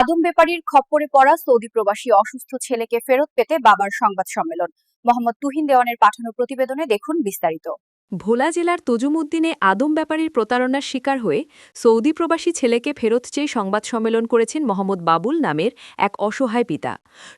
আদম ব্যাপারীর খপ্পরে পড়া সৌদি প্রবাসী অসুস্থ ছেলেকে ফেরত পেতে বাবার সংবাদ সম্মেলন। মোহাম্মদ তুহিন দেওয়ানের পাঠানো প্রতিবেদনে দেখুন বিস্তারিত। ভোলা জেলার তজুমুদ্দিনে আদম ব্যাপারীর প্রতারণার শিকার হয়ে সৌদি প্রবাসী ছেলেকে ফেরত চেয়ে সংবাদ সম্মেলন করেছেন মোহাম্মদ বাবুল নামের এক অসহায় পিতা।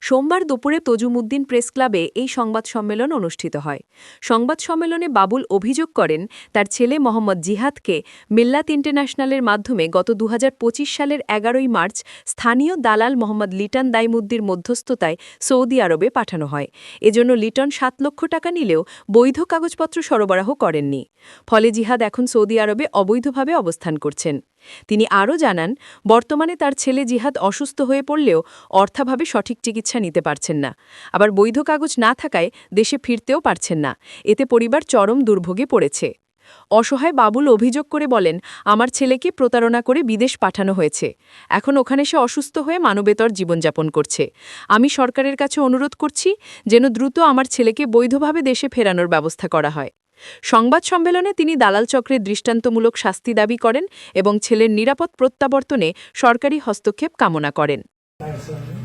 সোমবার দুপুরে তজুমুদ্দিন প্রেস ক্লাবে এই সংবাদ সম্মেলন অনুষ্ঠিত হয়। সংবাদ সম্মেলনে বাবুল অভিযোগ করেন তার ছেলে মোহাম্মদ জিহাদকে মিল্লাত ইন্টারন্যাশনালের মাধ্যমে গত ২০২৫ সালের ১১ই মার্চ স্থানীয় দালাল মোহাম্মদ লিটন দাইমুদ্দির মধ্যস্থতায় সৌদি আরবে পাঠানো হয়। এজন্য লিটন ৭ লক্ষ টাকা নিলেও বৈধ কাগজপত্র সরবরাহ করেননি। ফলে জিহাদ এখন সৌদি আরবে অবৈধভাবে অবস্থান করছেন। তিনি আরও জানান, বর্তমানে তার ছেলে জিহাদ অসুস্থ হয়ে পড়লেও অর্থাভাবে সঠিক চিকিৎসা নিতে পারছেন না। আবার বৈধ কাগজ না থাকায় দেশে ফিরতেও পারছেন না। এতে পরিবার চরম দুর্ভোগে পড়েছে। অসহায় বাবুল অভিযোগ করে বলেন, আমার ছেলেকে প্রতারণা করে বিদেশ পাঠানো হয়েছে। এখন ওখানে সে অসুস্থ হয়ে মানবেতর জীবনযাপন করছে। আমি সরকারের কাছে অনুরোধ করছি যেন দ্রুত আমার ছেলেকে বৈধভাবে দেশে ফেরানোর ব্যবস্থা করা হয়। সংবাদ সম্মেলনে তিনি দালাল চক্রের দৃষ্টান্তমূলক শাস্তি দাবি করেন এবং ছেলের নিরাপদ প্রত্যাবর্তনে সরকারি হস্তক্ষেপ কামনা করেন।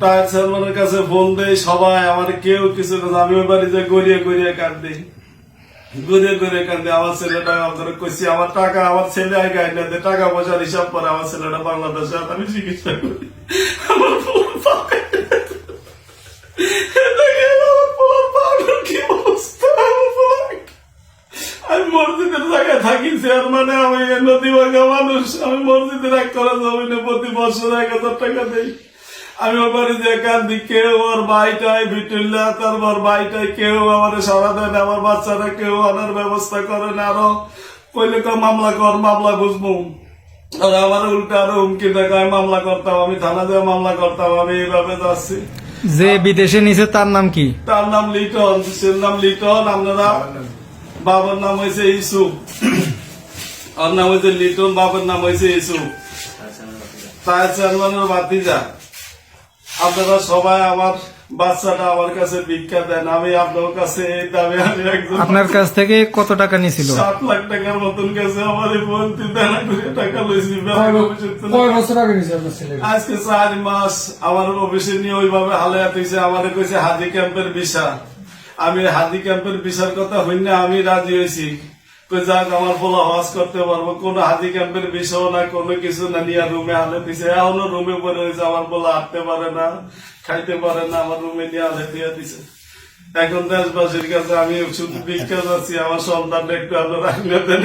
টায়ার সালমানের কাছে ফোন দেয় সবাই, আমার কেউ কিছু না, আমি ওই বাড়িতে গড়িয়ে গড়িয়ে কাঁদি, গড়িয়ে গড়িয়ে কাঁদি। আমার ছেলেটা আপনার কইছি, আমার টাকা আমার ছেলে আগে আইনা দেয়, টাকা পয়সার হিসাব করে আমার ছেলেটা বাংলাদেশে আমি চিকিৎসা করি। আমার আমি মসজিদের জায়গায় থাকি চেয়ারম্যানে, আমি নদী ভাঙা মানুষ, আমি মসজিদের এক করা জমিনে প্রতি বছর ১,০০০ টাকা দেই। আমি ওর বাড়ি যে কান্দি, কেউ ওর ভাইটাই ভিটুল্লা, তারপর ভাইটাই কেউ আমার সারা দেয় না, আমার বাচ্চারা কেউ আনার ব্যবস্থা করে না। আরো কইলে তো মামলা কর, মামলা বুঝবো, আর আমার উল্টা আরো হুমকি দেখায় মামলা করতাম, আমি থানা দিয়ে মামলা করতাম। আমি এইভাবে যাচ্ছি। যে বিদেশে নিছে তার নাম কি? তার নাম লিটন, সে নাম লিটন। আপনারা বাবার নাম হয়েছে ইসুফ, ওর নাম হয়েছে লিটন, বাবার নাম হয়েছে ইসুফ। তাই চেয়ারম্যানের ভাতিজা। আপনারা সবাই আমার বাচ্চাটা আমার কাছে ভিক্ষা দেন। আমি আপনার কাছে এই দামে আমি একজন, আপনার কাছ থেকে কত টাকা নিয়েছিল? ৭ লাখ টাকার মতন গেছে। আমার বলতে দেনা করে টাকা লইছি। আজকে ৪ মাস আমার অফিসে নিয়ে ওইভাবে হালায়াত হয়েছে। আমার কইছে হাজি ক্যাম্পের ভিসা। আমি হাজি ক্যাম্পের ভিসার কথা হই না, আমি রাজি হয়েছি। যাক আমার বলা হজ করতে পারবো, কোন হাজি ক্যাম্পের বিষয় না, কোনো কিছু না, নিয়ে রুমে হালে দিছে। এখনো রুমে পড়ে হয়েছে। আমার বলা হাঁটতে পারে না, খাইতে পারে না, আমার রুমে নিয়ে হালে দিয়ে দিছে। এখন দেশবাসীর কাছে আমি শুধু ভিক্ষা যাচ্ছি, আমার সন্তানটা একটু আপনারা আইনা দেন।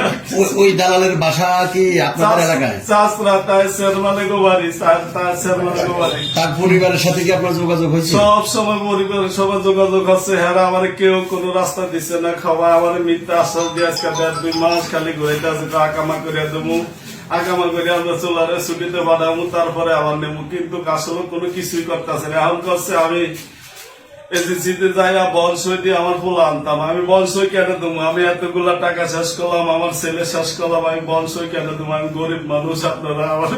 ওই দালালের বাসা কি আপনাদের এলাকায়? চাষরা তাই চেয়ারম্যানে গোবারি, তার চেয়ারম্যানে গোবারি। তার পরিবারের সাথে কি আপনার যোগাযোগ হয়েছে? সব সময় পরিবারের সবাই যোগাযোগ হচ্ছে। হ্যাঁ, আমার কেউ কোনো রাস্তা দিচ্ছে না, খাওয়া আমার মিথ্যা আশ্বাস দিয়ে আজকে ১.৫-২ মাস খালি ঘুরাইতে আছে। আকামা করিয়া দেবো, আকামা করে আমরা চলারে ছুটিতে বানাবো, তারপরে আবার নেবো। কিন্তু আসলে কোনো কিছুই করতেছে না। এখন করছে আমি এজেন্সিতে যাই বনসই দিয়ে আমার পোলা আনতাম। আমি বনসই কেন দেবো? আমি এতগুলা টাকা শেষ করলাম, আমার ছেলে শেষ করলাম, আমি বনসই কেন দেবো? আমি গরিব মানুষ, আপনারা আমার